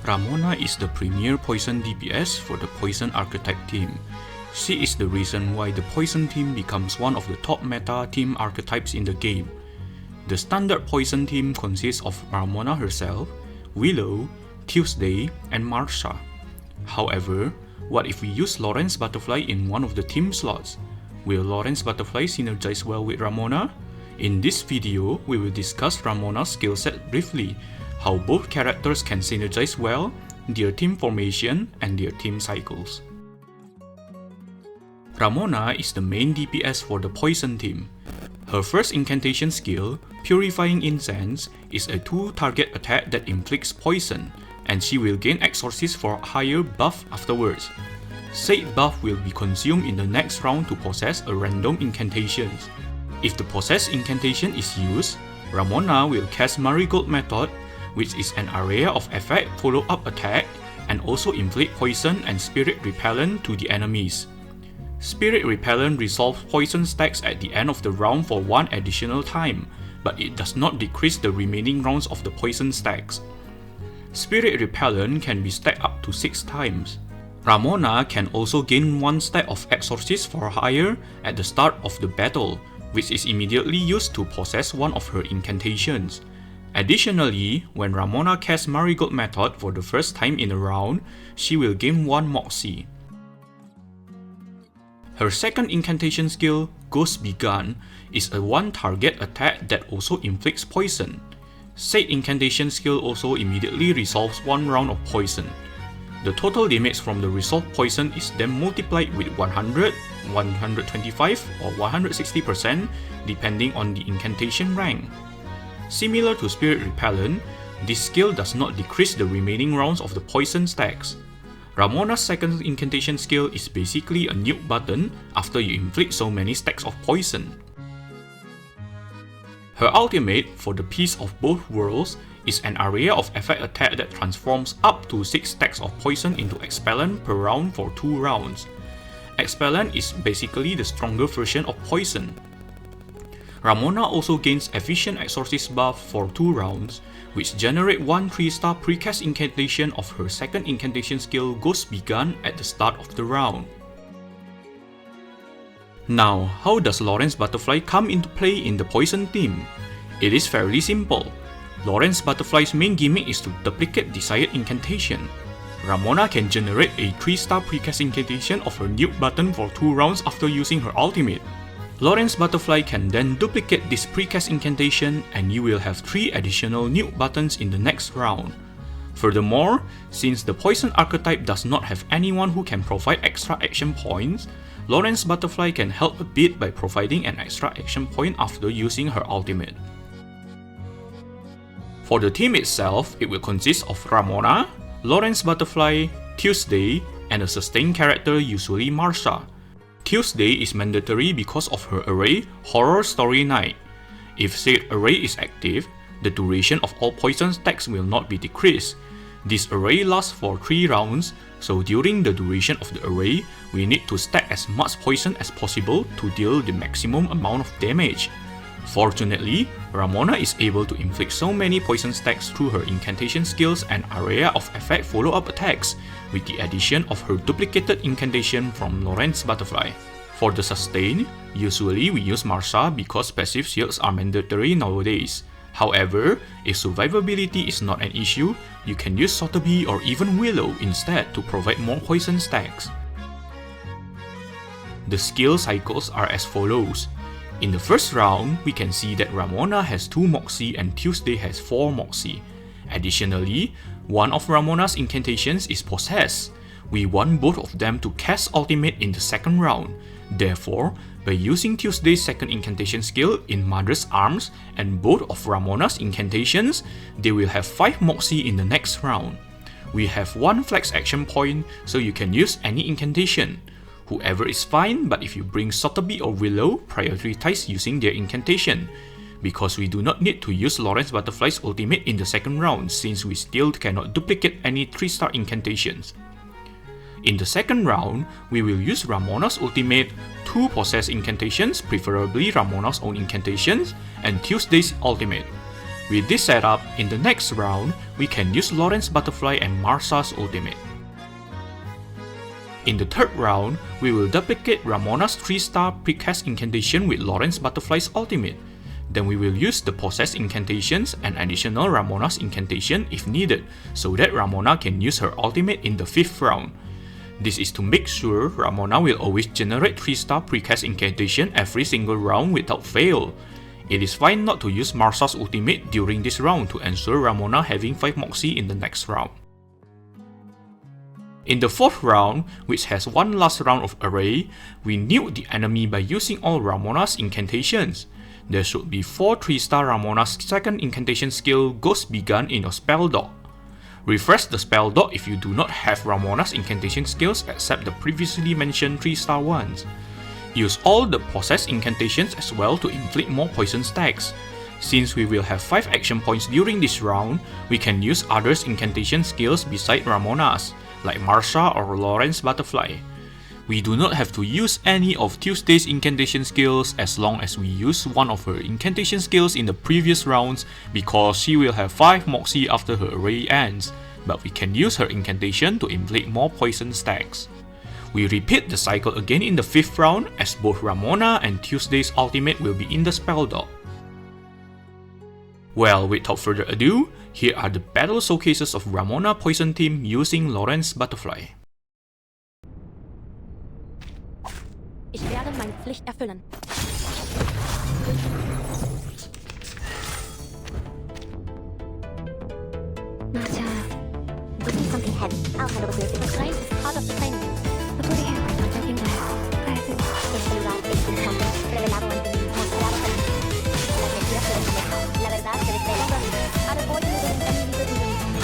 Ramona is the premier poison DPS for the poison archetype team. She is the reason why the poison team becomes one of the top meta team archetypes in the game. The standard poison team consists of Ramona herself, Willow, Tuesday, and Marsha. However, what if we use Lorentz Butterfly in one of the team slots? Will Lorentz Butterfly synergize well with Ramona? In this video, we will discuss Ramona's skill set briefly, how both characters can synergize well, their team formation, and their team cycles. Ramona is the main DPS for the poison team. Her first incantation skill, Purifying Incense, is a 2-target attack that inflicts poison, and she will gain Exorcist for a higher buff afterwards. Said buff will be consumed in the next round to possess a random incantation. If the possessed incantation is used, Ramona will cast Marigold Method, which is an area of effect follow-up attack, and also inflict poison and spirit repellent to the enemies. Spirit repellent resolves poison stacks at the end of the round for 1 additional time, but it does not decrease the remaining rounds of the poison stacks. Spirit repellent can be stacked up to 6 times. Ramona can also gain 1 stack of Exorcist for higher at the start of the battle, which is immediately used to possess one of her incantations. Additionally, when Ramona casts Marigold Method for the first time in a round, she will gain 1 Moxie. Her second incantation skill, Ghost Begun, is a 1-target attack that also inflicts poison. Said incantation skill also immediately resolves 1 round of poison. The total damage from the resolved poison is then multiplied with 100, 125 or 160% depending on the incantation rank. Similar to Spirit Repellent, this skill does not decrease the remaining rounds of the poison stacks. Ramona's second incantation skill is basically a nuke button after you inflict so many stacks of poison. Her ultimate, for the Peace of Both Worlds, is an area of effect attack that transforms up to 6 stacks of poison into Expellant per round for 2 rounds. Expellant is basically the stronger version of poison. Ramona also gains Efficient Exorcist buff for 2 rounds, which generate 1 3-star precast incantation of her second incantation skill Ghost Begun at the start of the round. Now, how does Lorentz Butterfly come into play in the poison team? It is fairly simple. Lorentz Butterfly's main gimmick is to duplicate desired incantation. Ramona can generate a 3-star precast incantation of her nuke button for 2 rounds after using her ultimate. Lorentz Butterfly can then duplicate this precast incantation and you will have 3 additional nuke buttons in the next round. Furthermore, since the poison archetype does not have anyone who can provide extra action points, Lorentz Butterfly can help a bit by providing an extra action point after using her ultimate. For the team itself, it will consist of Ramona, Lorentz Butterfly, Tuesday, and a sustained character, usually Marsha. Tuesday is mandatory because of her array, Horror Story Night. If said array is active, the duration of all poison stacks will not be decreased. This array lasts for 3 rounds, so during the duration of the array, we need to stack as much poison as possible to deal the maximum amount of damage. Fortunately, Ramona is able to inflict so many poison stacks through her incantation skills and area of effect follow-up attacks, with the addition of her duplicated incantation from Lorentz Butterfly. For the sustain, usually we use Marsha because passive shields are mandatory nowadays. However, if survivability is not an issue, you can use Sotheby or even Willow instead to provide more poison stacks. The skill cycles are as follows. In the first round, we can see that Ramona has 2 Moxie and Tuesday has 4 Moxie. Additionally, one of Ramona's incantations is possessed. We want both of them to cast ultimate in the second round. Therefore, by using Tuesday's second incantation skill in Mother's Arms and both of Ramona's incantations, they will have 5 Moxie in the next round. We have 1 flex action point, so you can use any incantation. Whoever is fine, but if you bring Sotheby or Willow, prioritize using their incantation, because we do not need to use Lorentz Butterfly's ultimate in the second round since we still cannot duplicate any 3-star incantations. In the second round, we will use Ramona's ultimate, 2 possessed incantations, preferably Ramona's own incantations, and Tuesday's ultimate. With this setup, in the next round, we can use Lorentz Butterfly and Marsa's ultimate. In the third round, we will duplicate Ramona's 3-star precast incantation with Lorentz Butterfly's ultimate. Then we will use the possessed incantations and additional Ramona's incantation if needed, so that Ramona can use her ultimate in the 5th round. This is to make sure Ramona will always generate 3-star precast incantation every single round without fail. It is fine not to use Marsa's ultimate during this round to ensure Ramona having 5 Moxie in the next round. In the 4th round, which has one last round of array, we nuke the enemy by using all Ramona's incantations. There should be 4 3-star Ramona's second incantation skill Ghost Begun in your spell dock. Refresh the spell dock if you do not have Ramona's incantation skills except the previously mentioned 3-star ones. Use all the possessed incantations as well to inflict more poison stacks. Since we will have 5 action points during this round, we can use others' incantation skills beside Ramona's, like Marsa or Lorentz Butterfly. We do not have to use any of Tuesday's incantation skills as long as we use one of her incantation skills in the previous rounds because she will have 5 Moxie after her array ends, but we can use her incantation to inflict more poison stacks. We repeat the cycle again in the 5th round as both Ramona and Tuesday's ultimate will be in the spell dock. Well, without further ado, here are the battle showcases of Ramona Poison Team using Lorentz Butterfly. Ich werde meine Pflicht erfüllen. Not doing something heavy. I'll handle it. The strain is part of the training. But what do you have? I'm taking that. El celular es un campo revelado ante mí, mostrado ante mí. Las mentiras se desvanecen. La verdad se desvela. Ahora voy a ver en camino de mi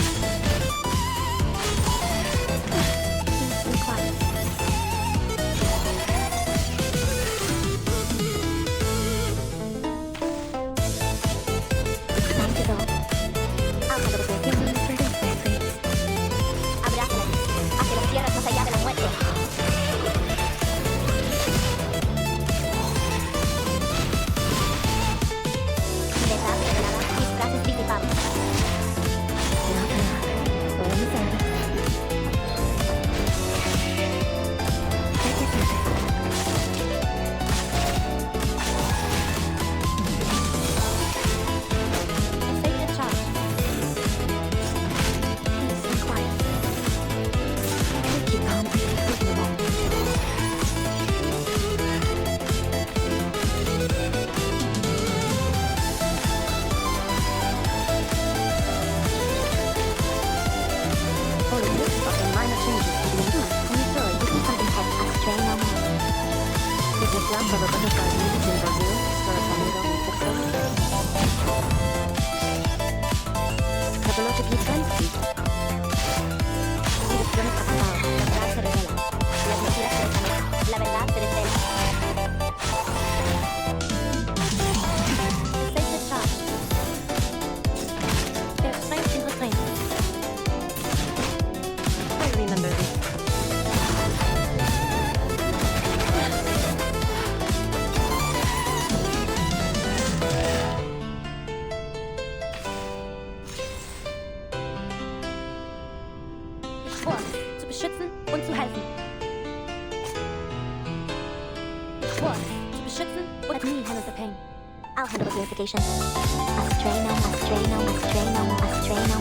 I'll handle the purification. Must drain no, must drain no, must drain no, must drain no.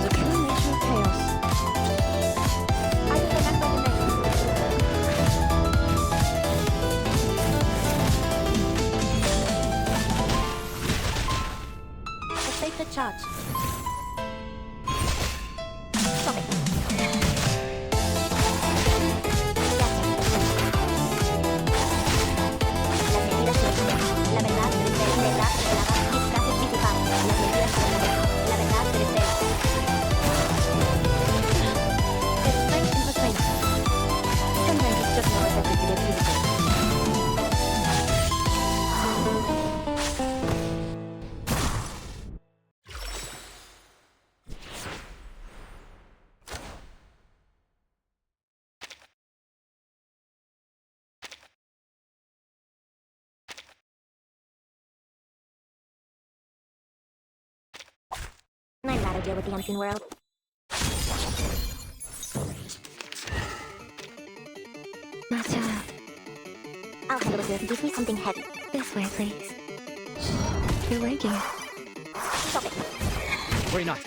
The pure nature of chaos. I will remember the name. The sacred charge. Stop it. I'd rather deal with the unseen world. Masha. I'll handle it here. Give me something heavy. This way, please. You're waking. Stop it. Worry not.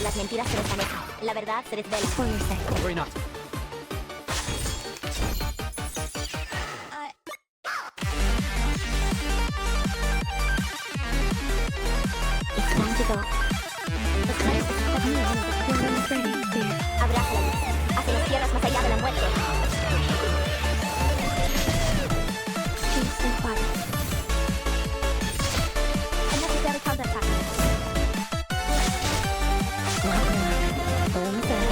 Las mentiras se desvanecen. La verdad se desvela. For your sake. Worry not. It's time to go. Los planes están míos. You're almost ready, dear. Abraza la luz. Hacia las tierras más allá de la muerte. Peace and quiet. Unnecessary counterattack. Almost there.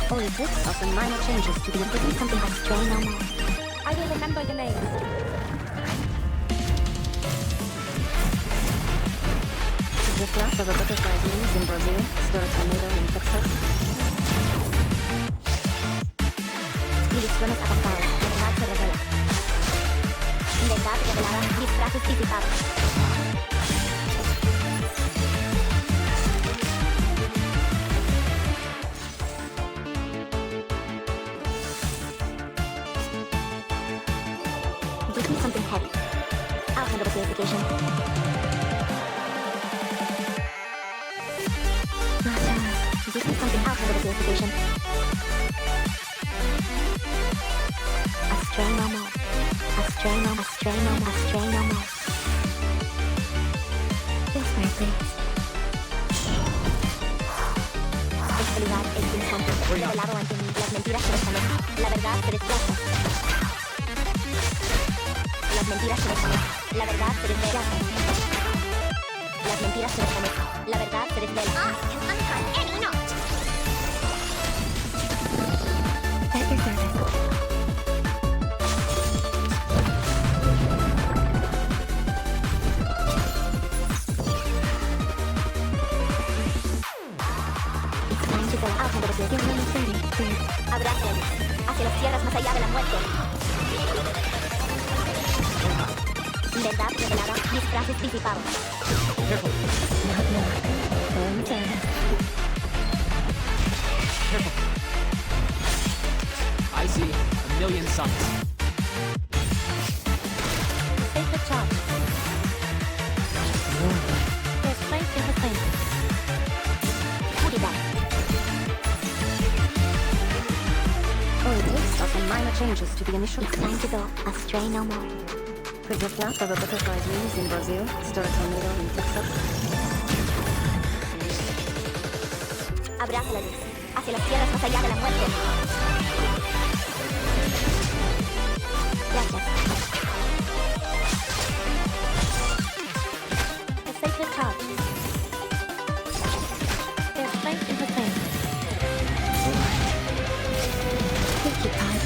Or is this or some minor changes to the improving something that's strong no more? I will remember the names. The flap of a butterfly's wings in Brazil, stir a tornado in Texas. Ilusiones avanzadas, verdad se revela. Verdad revelada, disfraces disipados. Give me something heavy. I'll handle the purification. Give me something. I'll handle the purification. Astray no more. Astray no more. Astray no more. Astray no more. This way, please. Este lugar es instante. Revelado ante mí. Las mentiras se desvanecen. La verdad se desplaza. Las mentiras se desvanecen. La verdad se desvela. Las mentiras se desvanecen. La verdad se desvela. I can untie any knot. At your service. It's time to go. I'll handle it. You're almost ready, dear. Abraza hacia las tierras más allá de la muerte. Verdad revelada, disfraces disipados. Careful. Careful. I see a million suns. Sacred charge. There's place in the flame. Put it back. Or this or some minor changes to the initial. It's time to go. Astray no more. With the flap of a butterfly's wings in Brazil, stir a tornado in Texas. Abraza la luz, hacia las tierras más allá de la muerte. Gracias. The sacred charge. There's place in the flame. Thank you, Perez.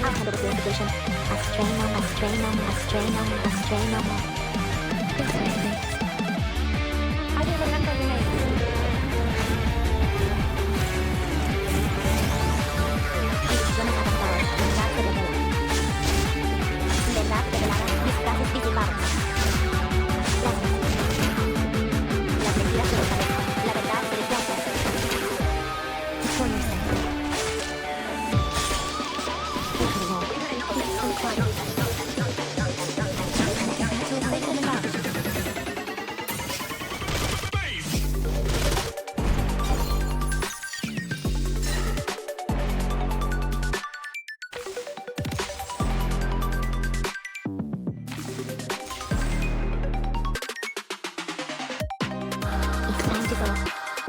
I'll handle the purification. Astray no more, astray no more, astray no more, astray no more. This way, please. I will remember the names. Ilusiones avanzadas, verdad se revela. Verdad revelada, disfraces disipados. Las mentiras se desvanecen, la verdad se desplaza. For your sake.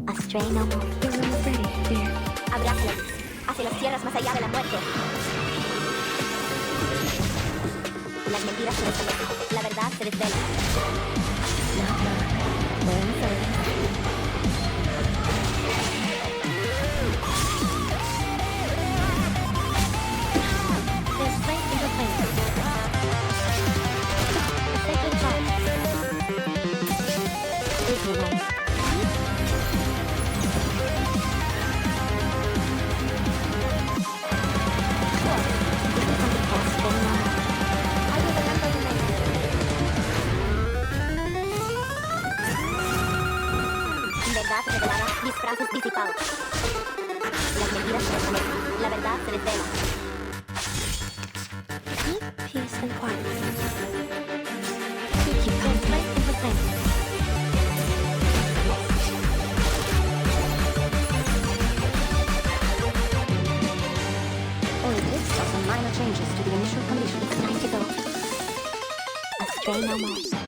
Astray no more. You're almost ready, dear. Abraza la luz, hacia las tierras más allá de la muerte. Las mentiras se desvanecen, la verdad se desvela. There's strength in the flame. The sacred charge. frases disipados. Las mentiras se desvanecen. La verdad se desvela. Peace and quiet. Keep strength and strength. Only this saw some minor changes to the initial conditions. Time to go. Astray no more.